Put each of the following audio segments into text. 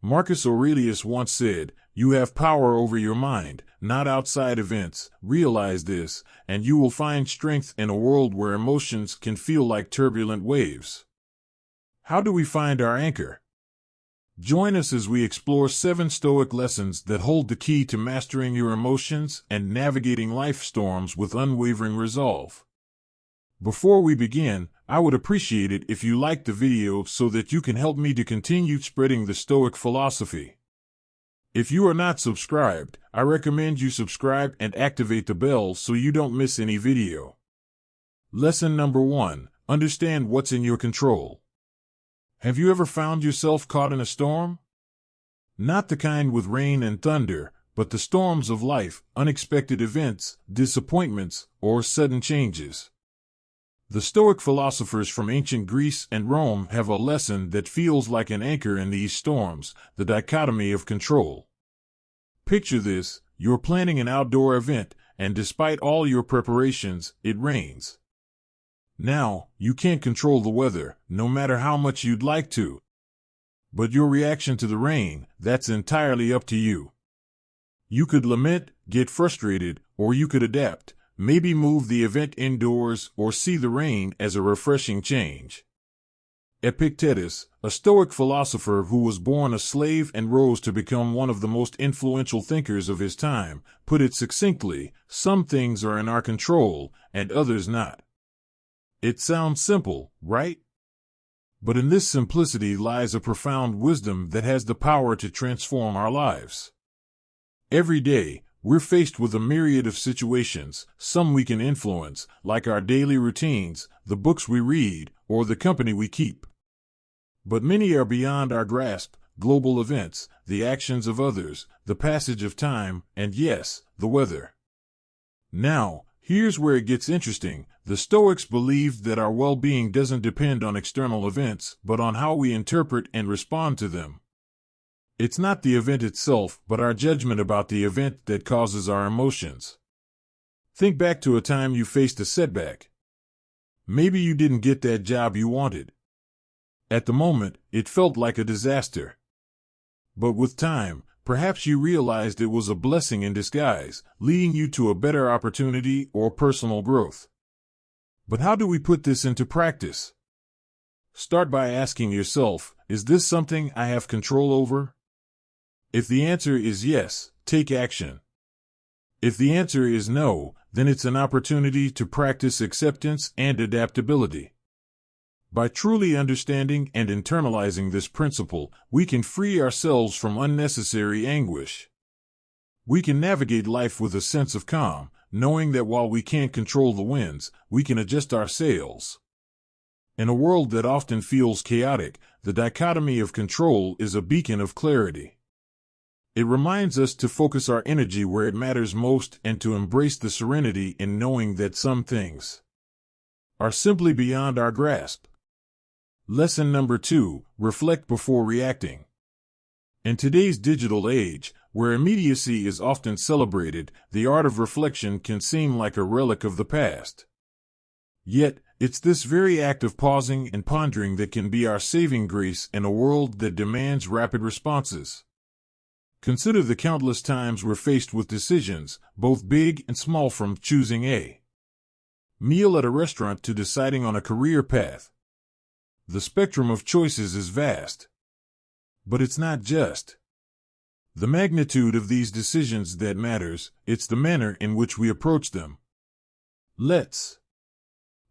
Marcus Aurelius once said, "You have power over your mind, not outside events. Realize this, and you will find strength in a world where emotions can feel like turbulent waves." How do we find our anchor? Join us as we explore 7 Stoic lessons that hold the key to mastering your emotions and navigating life storms with unwavering resolve. Before we begin, I would appreciate it if you liked the video so that you can help me to continue spreading the Stoic philosophy. If you are not subscribed, I recommend you subscribe and activate the bell so you don't miss any video. Lesson number 1. Understand what's in your control. Have you ever found yourself caught in a storm? Not the kind with rain and thunder, but the storms of life, unexpected events, disappointments, or sudden changes. The Stoic philosophers from ancient Greece and Rome have a lesson that feels like an anchor in these storms, the dichotomy of control. Picture this: you're planning an outdoor event, and despite all your preparations, it rains. Now, you can't control the weather, no matter how much you'd like to. But your reaction to the rain, that's entirely up to you. You could lament, get frustrated, or you could adapt. Maybe move the event indoors or see the rain as a refreshing change. Epictetus, a Stoic philosopher who was born a slave and rose to become one of the most influential thinkers of his time, put it succinctly: some things are in our control and others not. It sounds simple, right? But in this simplicity lies a profound wisdom that has the power to transform our lives. Every day, we're faced with a myriad of situations, some we can influence, like our daily routines, the books we read, or the company we keep. But many are beyond our grasp: global events, the actions of others, the passage of time, and yes, the weather. Now, here's where it gets interesting. The Stoics believed that our well-being doesn't depend on external events, but on how we interpret and respond to them. It's not the event itself, but our judgment about the event that causes our emotions. Think back to a time you faced a setback. Maybe you didn't get that job you wanted. At the moment, it felt like a disaster. But with time, perhaps you realized it was a blessing in disguise, leading you to a better opportunity or personal growth. But how do we put this into practice? Start by asking yourself, is this something I have control over? If the answer is yes, take action. If the answer is no, then it's an opportunity to practice acceptance and adaptability. By truly understanding and internalizing this principle, we can free ourselves from unnecessary anguish. We can navigate life with a sense of calm, knowing that while we can't control the winds, we can adjust our sails. In a world that often feels chaotic, the dichotomy of control is a beacon of clarity. It reminds us to focus our energy where it matters most and to embrace the serenity in knowing that some things are simply beyond our grasp. Lesson number 2, reflect before reacting. In today's digital age, where immediacy is often celebrated, the art of reflection can seem like a relic of the past. Yet, it's this very act of pausing and pondering that can be our saving grace in a world that demands rapid responses. Consider the countless times we're faced with decisions, both big and small, from choosing a meal at a restaurant to deciding on a career path. The spectrum of choices is vast. But it's not just the magnitude of these decisions that matters, it's the manner in which we approach them. Let's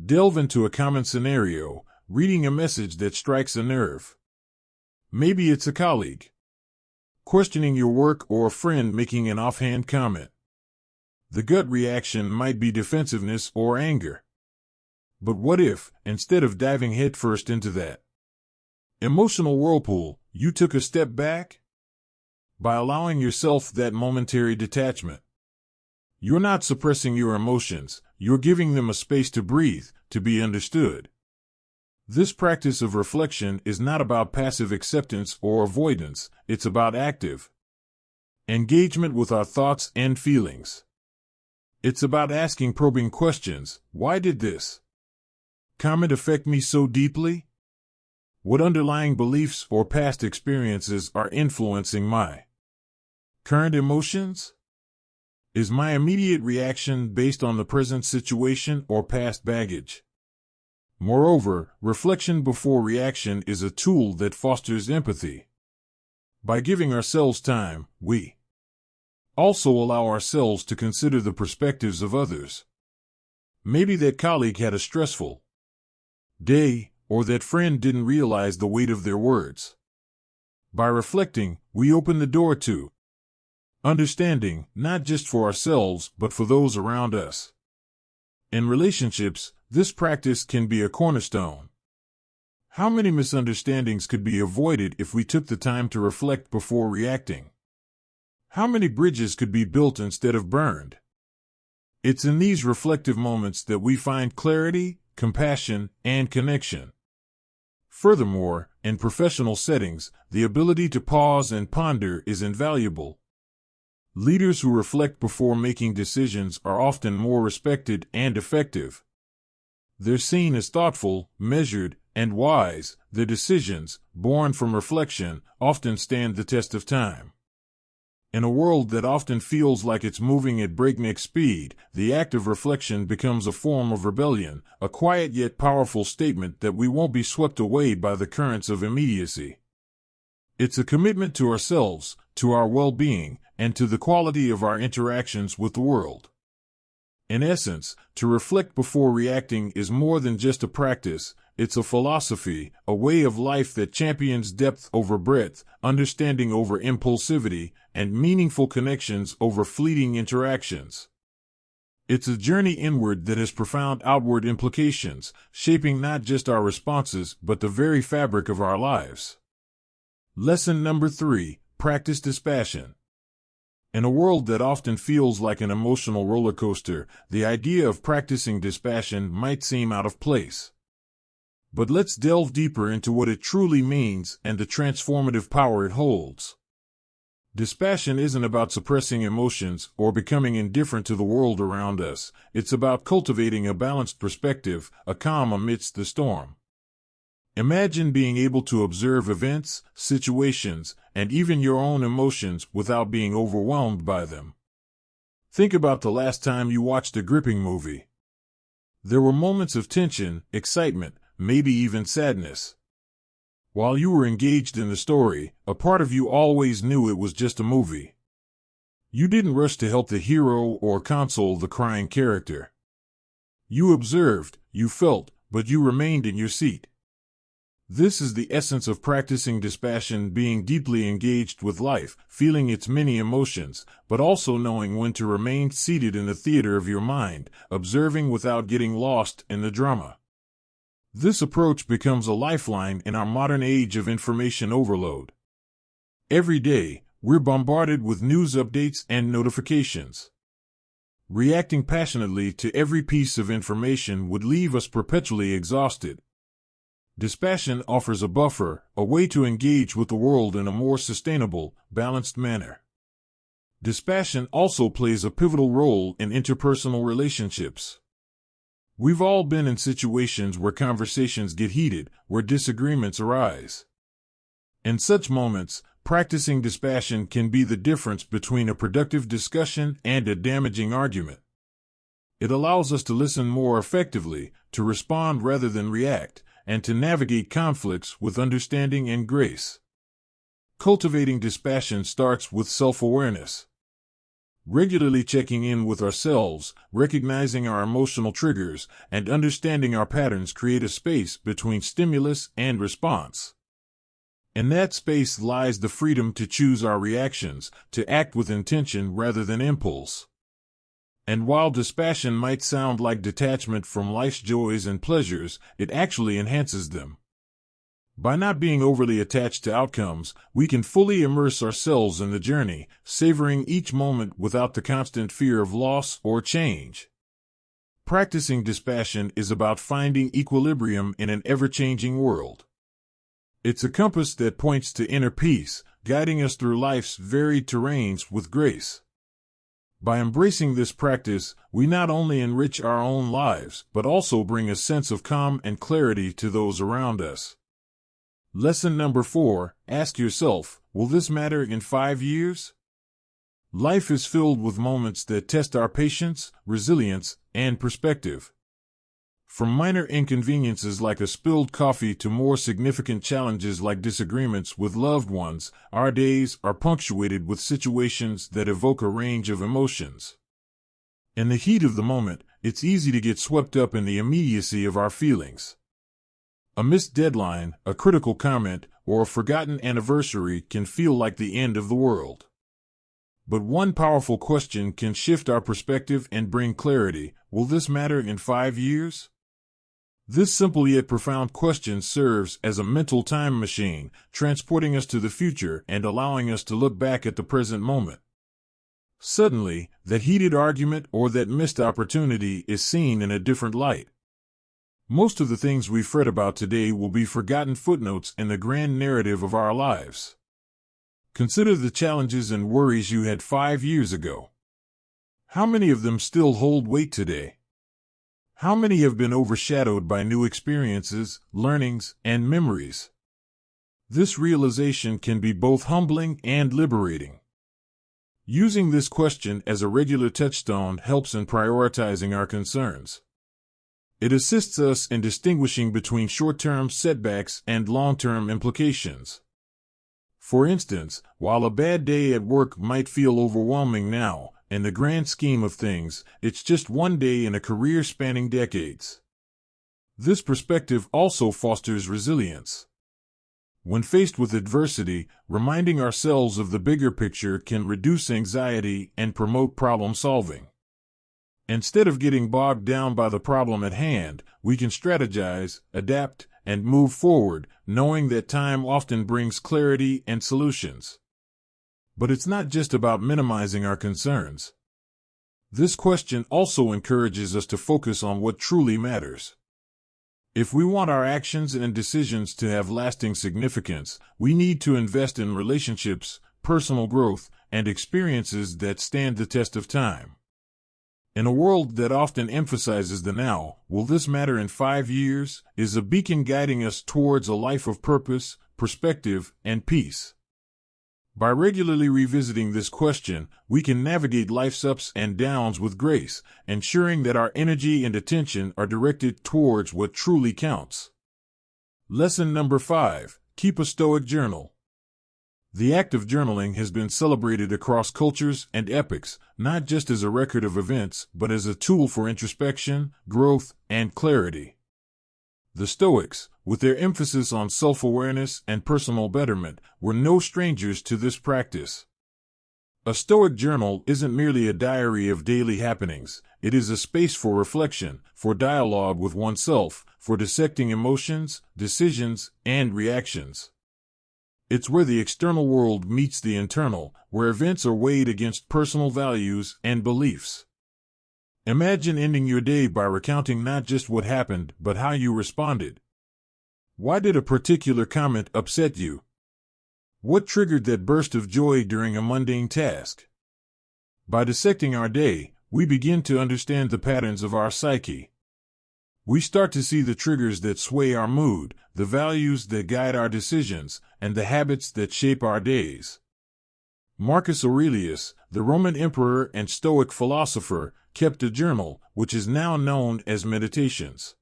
delve into a common scenario: reading a message that strikes a nerve. Maybe it's a colleague questioning your work or a friend making an offhand comment. The gut reaction might be defensiveness or anger. But what if, instead of diving headfirst into that emotional whirlpool, you took a step back? By allowing yourself that momentary detachment, you're not suppressing your emotions, you're giving them a space to breathe, to be understood. This practice of reflection is not about passive acceptance or avoidance, it's about active engagement with our thoughts and feelings. It's about asking probing questions. Why did this comment affect me so deeply? What underlying beliefs or past experiences are influencing my current emotions? Is my immediate reaction based on the present situation or past baggage? Moreover, reflection before reaction is a tool that fosters empathy. By giving ourselves time, we also allow ourselves to consider the perspectives of others. Maybe that colleague had a stressful day, or that friend didn't realize the weight of their words. By reflecting, we open the door to understanding, not just for ourselves, but for those around us. In relationships, this practice can be a cornerstone. How many misunderstandings could be avoided if we took the time to reflect before reacting? How many bridges could be built instead of burned? It's in these reflective moments that we find clarity, compassion, and connection. Furthermore, in professional settings, the ability to pause and ponder is invaluable. Leaders who reflect before making decisions are often more respected and effective. They're seen as thoughtful, measured, and wise. Their decisions, born from reflection, often stand the test of time. In a world that often feels like it's moving at breakneck speed, the act of reflection becomes a form of rebellion, a quiet yet powerful statement that we won't be swept away by the currents of immediacy. It's a commitment to ourselves, to our well-being, and to the quality of our interactions with the world. In essence, to reflect before reacting is more than just a practice. It's a philosophy, a way of life that champions depth over breadth, understanding over impulsivity, and meaningful connections over fleeting interactions. It's a journey inward that has profound outward implications, shaping not just our responses but the very fabric of our lives. Lesson number 3: practice dispassion. In a world that often feels like an emotional roller coaster, the idea of practicing dispassion might seem out of place. But let's delve deeper into what it truly means and the transformative power it holds. Dispassion isn't about suppressing emotions or becoming indifferent to the world around us. It's about cultivating a balanced perspective, a calm amidst the storm. Imagine being able to observe events, situations, and even your own emotions without being overwhelmed by them. Think about the last time you watched a gripping movie. There were moments of tension, excitement, maybe even sadness. While you were engaged in the story, a part of you always knew it was just a movie. You didn't rush to help the hero or console the crying character. You observed, you felt, but you remained in your seat. This is the essence of practicing dispassion, being deeply engaged with life, feeling its many emotions, but also knowing when to remain seated in the theater of your mind, observing without getting lost in the drama. This approach becomes a lifeline in our modern age of information overload. Every day, we're bombarded with news updates and notifications. Reacting passionately to every piece of information would leave us perpetually exhausted. Dispassion offers a buffer, a way to engage with the world in a more sustainable, balanced manner. Dispassion also plays a pivotal role in interpersonal relationships. We've all been in situations where conversations get heated, where disagreements arise. In such moments, practicing dispassion can be the difference between a productive discussion and a damaging argument. It allows us to listen more effectively, to respond rather than react, and to navigate conflicts with understanding and grace. Cultivating dispassion starts with self-awareness. Regularly checking in with ourselves, recognizing our emotional triggers, and understanding our patterns create a space between stimulus and response. In that space lies the freedom to choose our reactions, to act with intention rather than impulse. And while dispassion might sound like detachment from life's joys and pleasures, it actually enhances them. By not being overly attached to outcomes, we can fully immerse ourselves in the journey, savoring each moment without the constant fear of loss or change. Practicing dispassion is about finding equilibrium in an ever-changing world. It's a compass that points to inner peace, guiding us through life's varied terrains with grace. By embracing this practice, we not only enrich our own lives, but also bring a sense of calm and clarity to those around us. Lesson number 4, ask yourself, will this matter in 5 years? Life is filled with moments that test our patience, resilience, and perspective. From minor inconveniences like a spilled coffee to more significant challenges like disagreements with loved ones, our days are punctuated with situations that evoke a range of emotions. In the heat of the moment, it's easy to get swept up in the immediacy of our feelings. A missed deadline, a critical comment, or a forgotten anniversary can feel like the end of the world. But one powerful question can shift our perspective and bring clarity. Will this matter in 5 years? This simple yet profound question serves as a mental time machine, transporting us to the future and allowing us to look back at the present moment. Suddenly, that heated argument or that missed opportunity is seen in a different light. Most of the things we fret about today will be forgotten footnotes in the grand narrative of our lives. Consider the challenges and worries you had 5 years ago. How many of them still hold weight today? How many have been overshadowed by new experiences, learnings, and memories? This realization can be both humbling and liberating. Using this question as a regular touchstone helps in prioritizing our concerns. It assists us in distinguishing between short-term setbacks and long-term implications. For instance, while a bad day at work might feel overwhelming now, in the grand scheme of things, it's just one day in a career spanning decades. This perspective also fosters resilience. When faced with adversity, reminding ourselves of the bigger picture can reduce anxiety and promote problem solving. Instead of getting bogged down by the problem at hand, we can strategize, adapt, and move forward, knowing that time often brings clarity and solutions. But it's not just about minimizing our concerns. This question also encourages us to focus on what truly matters. If we want our actions and decisions to have lasting significance, we need to invest in relationships, personal growth, and experiences that stand the test of time. In a world that often emphasizes the now, will this matter in 5 years, is a beacon guiding us towards a life of purpose, perspective, and peace. By regularly revisiting this question, we can navigate life's ups and downs with grace, ensuring that our energy and attention are directed towards what truly counts. Lesson number 5, keep a Stoic journal. The act of journaling has been celebrated across cultures and epochs, not just as a record of events, but as a tool for introspection, growth, and clarity. The Stoics, with their emphasis on self-awareness and personal betterment, were no strangers to this practice. A Stoic journal isn't merely a diary of daily happenings, it is a space for reflection, for dialogue with oneself, for dissecting emotions, decisions, and reactions. It's where the external world meets the internal, where events are weighed against personal values and beliefs. Imagine ending your day by recounting not just what happened, but how you responded. Why did a particular comment upset you? What triggered that burst of joy during a mundane task? By dissecting our day, we begin to understand the patterns of our psyche. We start to see the triggers that sway our mood, the values that guide our decisions, and the habits that shape our days. Marcus Aurelius, the Roman emperor and Stoic philosopher, kept a journal, which is now known as Meditations.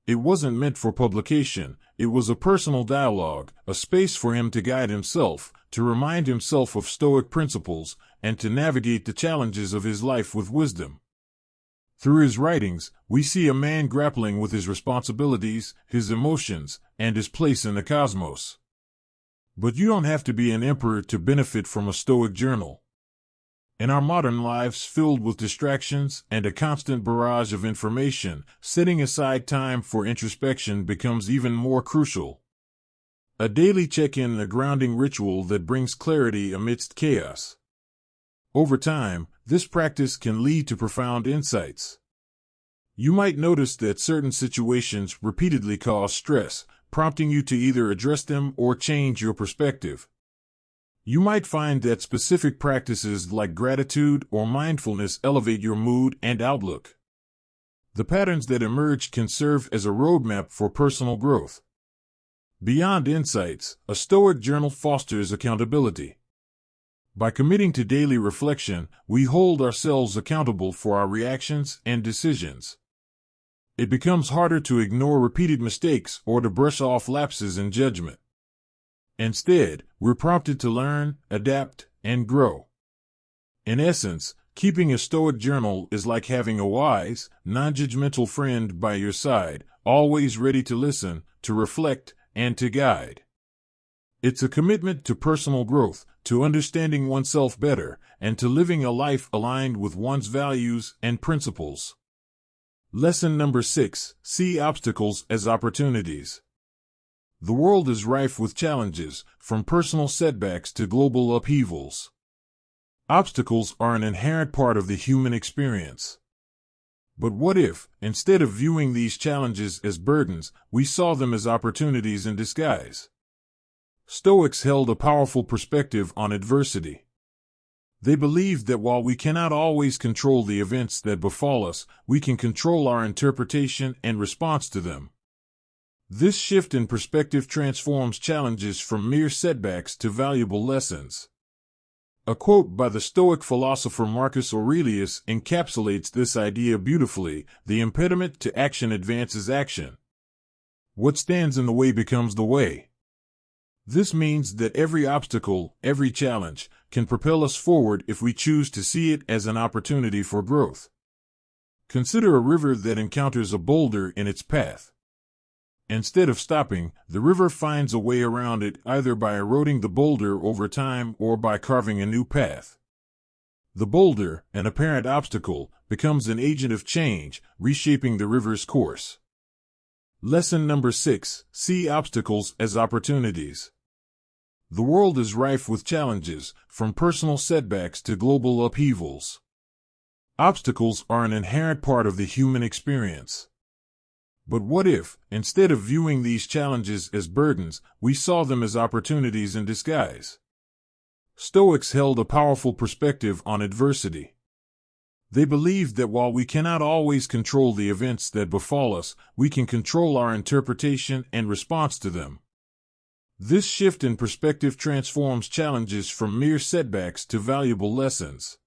It wasn't meant for publication, it was a personal dialogue, a space for him to guide himself, to remind himself of Stoic principles, and to navigate the challenges of his life with wisdom. Through his writings, we see a man grappling with his responsibilities, his emotions, and his place in the cosmos. But you don't have to be an emperor to benefit from a Stoic journal. In our modern lives filled with distractions and a constant barrage of information, setting aside time for introspection becomes even more crucial. A daily check-in, a grounding ritual that brings clarity amidst chaos. Over time, this practice can lead to profound insights. You might notice that certain situations repeatedly cause stress, prompting you to either address them or change your perspective. You might find that specific practices like gratitude or mindfulness elevate your mood and outlook. The patterns that emerge can serve as a roadmap for personal growth. Beyond insights, a Stoic journal fosters accountability. By committing to daily reflection, we hold ourselves accountable for our reactions and decisions. It becomes harder to ignore repeated mistakes or to brush off lapses in judgment. Instead, we're prompted to learn, adapt, and grow. In essence, keeping a Stoic journal is like having a wise, non-judgmental friend by your side, always ready to listen, to reflect, and to guide. It's a commitment to personal growth, to understanding oneself better, and to living a life aligned with one's values and principles. Lesson number 6: see obstacles as opportunities. The world is rife with challenges, from personal setbacks to global upheavals. Obstacles are an inherent part of the human experience. But what if, instead of viewing these challenges as burdens, we saw them as opportunities in disguise? Stoics held a powerful perspective on adversity. They believed that while we cannot always control the events that befall us, we can control our interpretation and response to them. This shift in perspective transforms challenges from mere setbacks to valuable lessons. A quote by the Stoic philosopher Marcus Aurelius encapsulates this idea beautifully: "The impediment to action advances action. What stands in the way becomes the way." This means that every obstacle, every challenge, can propel us forward if we choose to see it as an opportunity for growth. Consider a river that encounters a boulder in its path. Instead of stopping, the river finds a way around it, either by eroding the boulder over time or by carving a new path. The boulder, an apparent obstacle, becomes an agent of change, reshaping the river's course. Lesson number 6: see obstacles as opportunities. The world is rife with challenges, from personal setbacks to global upheavals. Obstacles are an inherent part of the human experience. But what if, instead of viewing these challenges as burdens, we saw them as opportunities in disguise? Stoics held a powerful perspective on adversity. They believed that while we cannot always control the events that befall us, we can control our interpretation and response to them. This shift in perspective transforms challenges from mere setbacks to valuable lessons.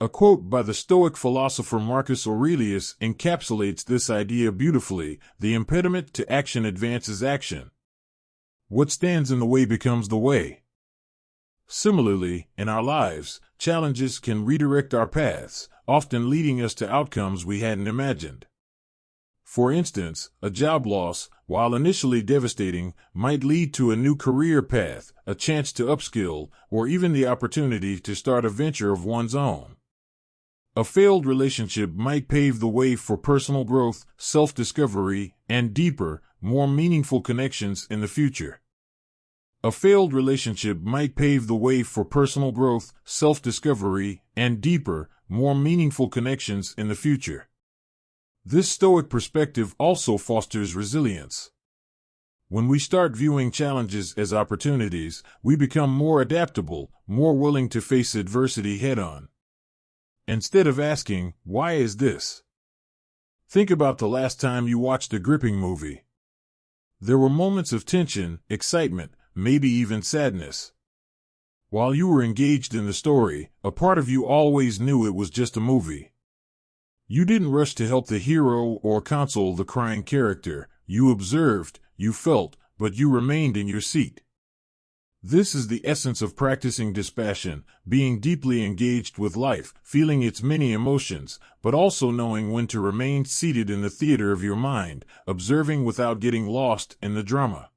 A quote by the Stoic philosopher Marcus Aurelius encapsulates this idea beautifully: "The impediment to action advances action. What stands in the way becomes the way." Similarly, in our lives, challenges can redirect our paths, often leading us to outcomes we hadn't imagined. For instance, a job loss, while initially devastating, might lead to a new career path, a chance to upskill, or even the opportunity to start a venture of one's own. A failed relationship might pave the way for personal growth, self-discovery, and deeper, more meaningful connections in the future. A failed relationship might pave the way for personal growth, self-discovery, and deeper, more meaningful connections in the future. This Stoic perspective also fosters resilience. When we start viewing challenges as opportunities, we become more adaptable, more willing to face adversity head-on. Instead of asking, "Why is this?" think about the last time you watched a gripping movie. There were moments of tension, excitement, maybe even sadness. While you were engaged in the story, a part of you always knew it was just a movie. You didn't rush to help the hero or console the crying character. You observed, you felt, but you remained in your seat. This is the essence of practicing dispassion, being deeply engaged with life, feeling its many emotions, but also knowing when to remain seated in the theater of your mind, observing without getting lost in the drama.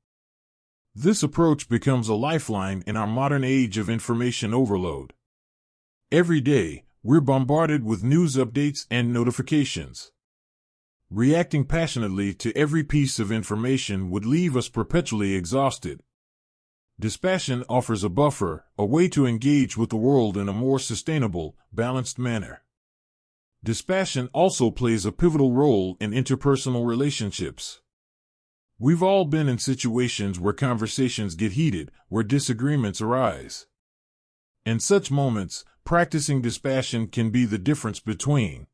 This approach becomes a lifeline in our modern age of information overload. Every day, we're bombarded with news updates and notifications. Reacting passionately to every piece of information would leave us perpetually exhausted. Dispassion offers a buffer, a way to engage with the world in a more sustainable, balanced manner. Dispassion also plays a pivotal role in interpersonal relationships. We've all been in situations where conversations get heated, where disagreements arise. In such moments, practicing dispassion can be the difference between.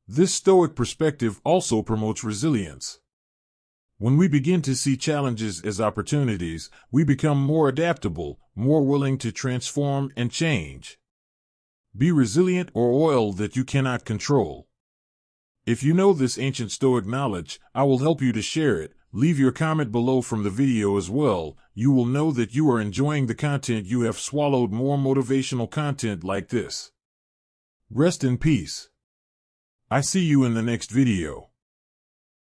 This Stoic perspective also promotes resilience. When we begin to see challenges as opportunities, we become more adaptable, more willing to transform and change. Be resilient or oil that you cannot control. If you know this ancient Stoic knowledge, I will help you to share it. Leave your comment below from the video as well. You will know that you are enjoying the content. You have swallowed more motivational content like this. Rest in peace. I see you in the next video.